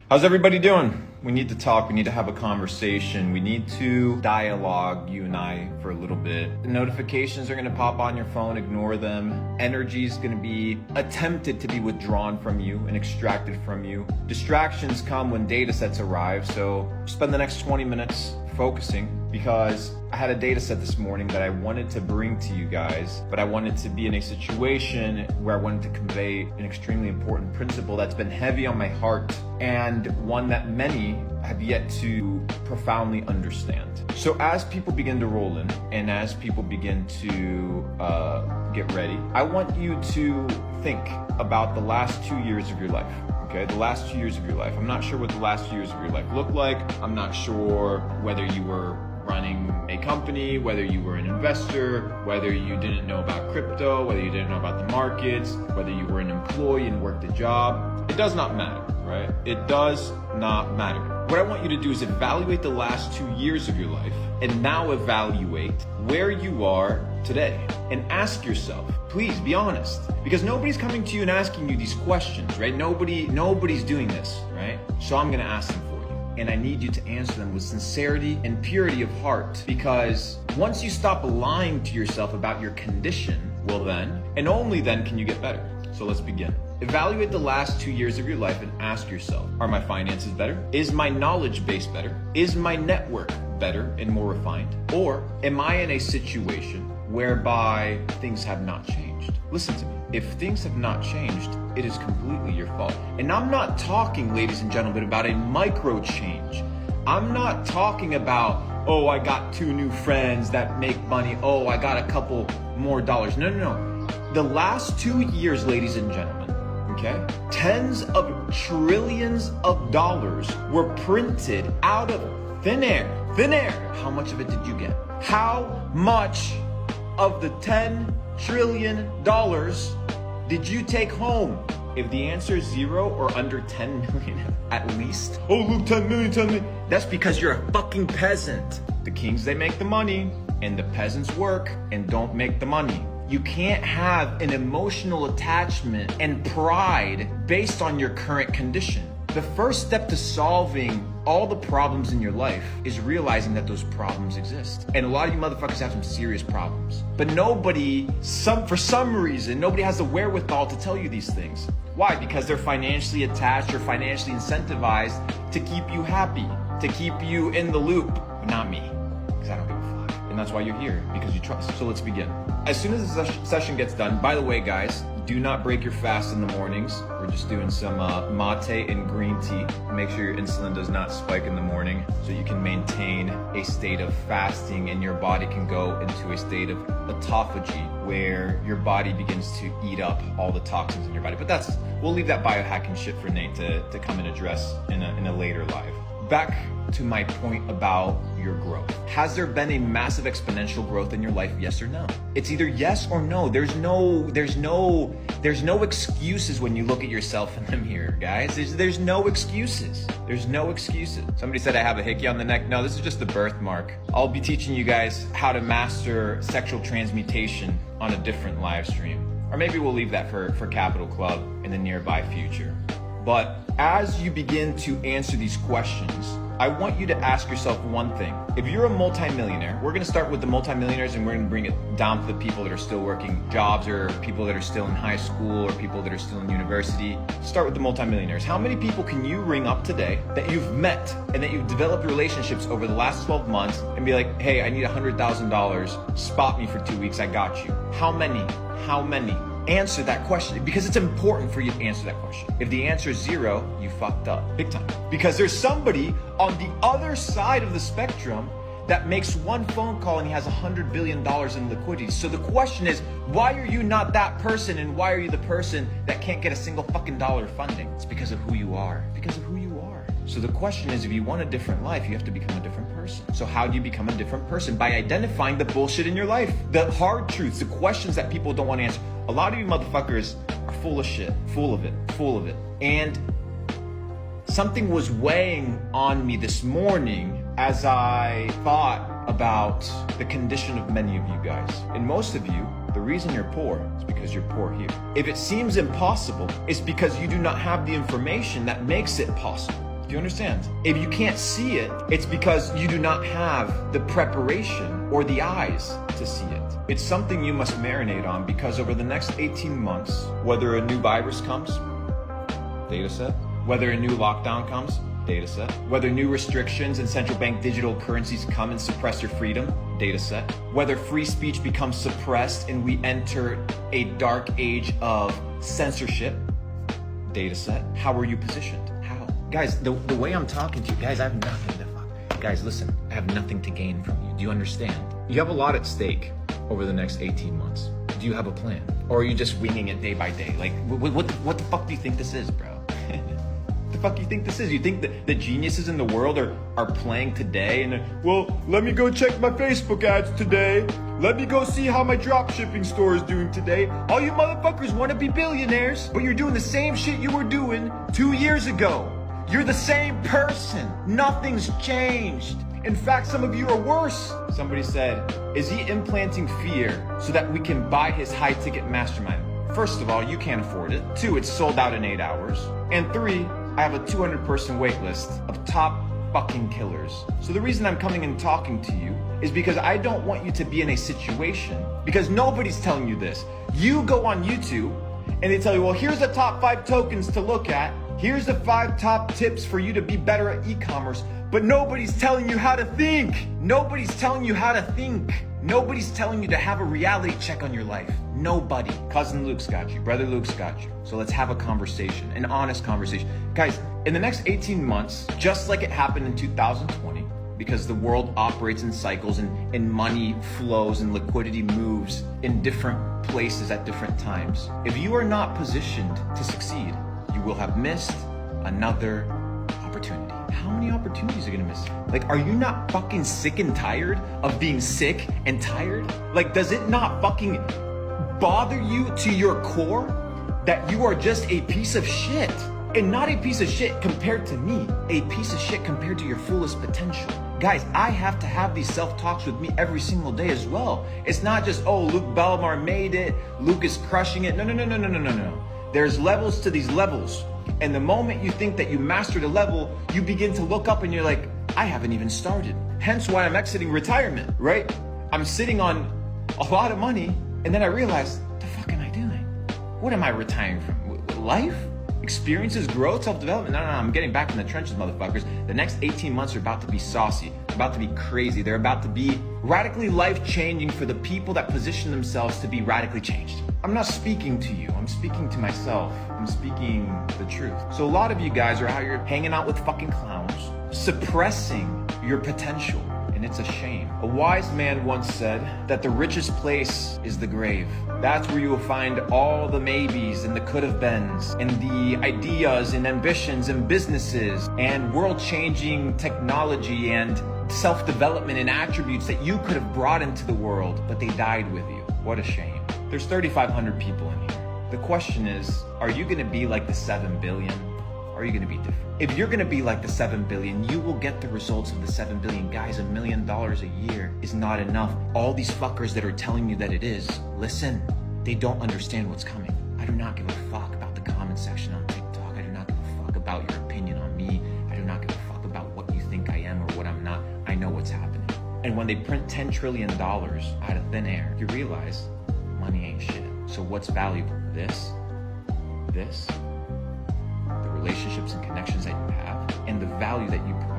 How's everybody doing? We need to talk, we need to have a conversation, we need to dialogue, you and I, for a little bit. The notifications are gonna pop on your phone, ignore them. Energy is gonna be attempted to be withdrawn from you and extracted from you. Distractions come when data sets arrive, so spend the next 20 minutes focusing, because I had a data set this morning that I wanted to bring to you guys, but I wanted to be in a situation where I wanted to convey an extremely important principle that's been heavy on my heart and one that many have yet to profoundly understand. So as people begin to roll in and as people begin to get ready, I want you to think about the last 2 years of your life. Okay, the last 2 years of your life. I'm not sure what the last 2 years of your life looked like. I'm not sure whether you were running a company, whether you were an investor, whether you didn't know about crypto, whether you didn't know about the markets, whether you were an employee and worked a job. It does not matter, right? It does not matter. What I want you to do is evaluate the last 2 years of your life and now evaluate where you are today and ask yourself, please be honest, because nobody's coming to you and asking you these questions, right? Nobody's doing this, right? So I'm gonna ask them for you, and I need you to answer them with sincerity and purity of heart, because once you stop lying to yourself about your condition, well then, and only then can you get better. So let's begin. Evaluate the last 2 years of your life and ask yourself, are my finances better? Is my knowledge base better? Is my network better and more refined? Or am I in a situation whereby things have not changed? Listen to me. If things have not changed, it is completely your fault. And I'm not talking, ladies and gentlemen, about a micro change. I'm not talking about, oh, I got 2 new friends that make money. Oh, I got a couple more dollars. No. The last 2 years, ladies and gentlemen, okay, tens of trillions of dollars were printed out of thin air. Thin air. How much of it did you get? How much of the $10 trillion did you take home? If the answer is 0 or under 10 million, at least. Oh, look, 10 million. That's because you're a fucking peasant. The kings, they make the money, and the peasants work and don't make the money. You can't have an emotional attachment and pride based on your current condition. The first step to solving all the problems in your life is realizing that those problems exist. And a lot of you motherfuckers have some serious problems. But for some reason, nobody has the wherewithal to tell you these things. Why? Because they're financially attached or financially incentivized to keep you happy, to keep you in the loop. But not me, because I don't give a fuck. And that's why you're here, because you trust. So let's begin. As soon as the session gets done, by the way, guys, do not break your fast in the mornings. We're just doing some mate and green tea. Make sure your insulin does not spike in the morning so you can maintain a state of fasting and your body can go into a state of autophagy where your body begins to eat up all the toxins in your body. But we'll leave that biohacking shit for Nate to come and address in a later live. Back to my point about your growth. Has there been a massive exponential growth in your life? Yes or no? It's either yes or no. There's no excuses when you look at yourself in the mirror, guys. There's no excuses. There's no excuses. Somebody said I have a hickey on the neck. No, this is just the birthmark. I'll be teaching you guys how to master sexual transmutation on a different live stream. Or maybe we'll leave that for Capital Club in the nearby future. But as you begin to answer these questions, I want you to ask yourself one thing. If you're a multimillionaire, we're gonna start with the multimillionaires and we're gonna bring it down to the people that are still working jobs or people that are still in high school or people that are still in university. Start with the multimillionaires. How many people can you ring up today that you've met and that you've developed relationships over the last 12 months and be like, hey, I need $100,000, spot me for 2 weeks, I got you. How many? Answer that question, because it's important for you to answer that question. If the answer is 0, you fucked up big time, because there's somebody on the other side of the spectrum that makes one phone call and he has $100 billion in liquidity. So the question is, why are you not that person, and why are you the person that can't get a single fucking dollar funding? It's because of who you are. Because of who you are. So the question is, if you want a different life, you have to become a different person. So how do you become a different person? By identifying the bullshit in your life, the hard truths, the questions that people don't want to answer. A lot of you motherfuckers are full of shit, full of it. And something was weighing on me this morning as I thought about the condition of many of you guys. And most of you, the reason you're poor is because you're poor here. If it seems impossible, it's because you do not have the information that makes it possible. Do you understand? If you can't see it, it's because you do not have the preparation or the eyes to see it. It's something you must marinate on, because over the next 18 months, whether a new virus comes, data set, whether a new lockdown comes, data set, whether new restrictions and central bank digital currencies come and suppress your freedom, data set, whether free speech becomes suppressed and we enter a dark age of censorship, data set, how are you positioned? Guys, the way I'm talking to you, guys, I have nothing to fuck. Guys, listen, I have nothing to gain from you. Do you understand? You have a lot at stake over the next 18 months. Do you have a plan? Or are you just winging it day by day? Like, what the fuck do you think this is, bro? What the fuck do you think this is? You think that the geniuses in the world are playing today and well, let me go check my Facebook ads today. Let me go see how my drop shipping store is doing today. All you motherfuckers want to be billionaires, but you're doing the same shit you were doing 2 years ago. You're the same person. Nothing's changed. In fact, some of you are worse. Somebody said, is he implanting fear so that we can buy his high-ticket mastermind? First of all, you can't afford it. 2, it's sold out in 8 hours. And 3, I have a 200-person wait list of top fucking killers. So the reason I'm coming and talking to you is because I don't want you to be in a situation, because nobody's telling you this. You go on YouTube and they tell you, well, here's the top 5 tokens to look at. Here's the 5 top tips for you to be better at e-commerce. But nobody's telling you how to think. Nobody's telling you how to think. Nobody's telling you to have a reality check on your life. Nobody. Cousin Luke's got you. Brother Luke's got you. So let's have a conversation, an honest conversation. Guys, in the next 18 months, just like it happened in 2020, because the world operates in cycles and money flows and liquidity moves in different places at different times. If you are not positioned to succeed, you will have missed another opportunity. How many opportunities are you gonna miss? Like, are you not fucking sick and tired of being sick and tired? Like, does it not fucking bother you to your core that you are just a piece of shit? And not a piece of shit compared to me, a piece of shit compared to your fullest potential. Guys, I have to have these self-talks with me every single day as well. It's not just, oh, Luke Belmar made it, Luke is crushing it. No. There's levels to these levels. And the moment you think that you mastered a level, you begin to look up and you're like, I haven't even started. Hence why I'm exiting retirement, right? I'm sitting on a lot of money, and then I realize, what the fuck am I doing? What am I retiring from? Life? Experiences, growth, self-development? No, I'm getting back in the trenches, motherfuckers. The next 18 months are about to be saucy, about to be crazy. They're about to be radically life-changing for the people that position themselves to be radically changed. I'm not speaking to you, I'm speaking to myself. I'm speaking the truth. So a lot of you guys are out here hanging out with fucking clowns, suppressing your potential, and it's a shame. A wise man once said that the richest place is the grave. That's where you will find all the maybes and the could have beens and the ideas and ambitions and businesses and world-changing technology and self-development and attributes that you could have brought into the world, but they died with you. What a shame. There's 3,500 people in here. The question is, are you gonna be like the 7 billion? Or are you gonna be different? If you're gonna be like the 7 billion, you will get the results of the 7 billion. Guys, $1 million a year is not enough. All these fuckers that are telling you that it is, listen, they don't understand what's coming. I do not give a fuck about the comment section on TikTok. I do not give a fuck about your opinion on me. I do not give a fuck about what you think I am or what I'm not. I know what's happening. And when they print $10 trillion out of thin air, you realize money ain't shit. So what's valuable? This, the relationships and connections that you have, and the value that you provide.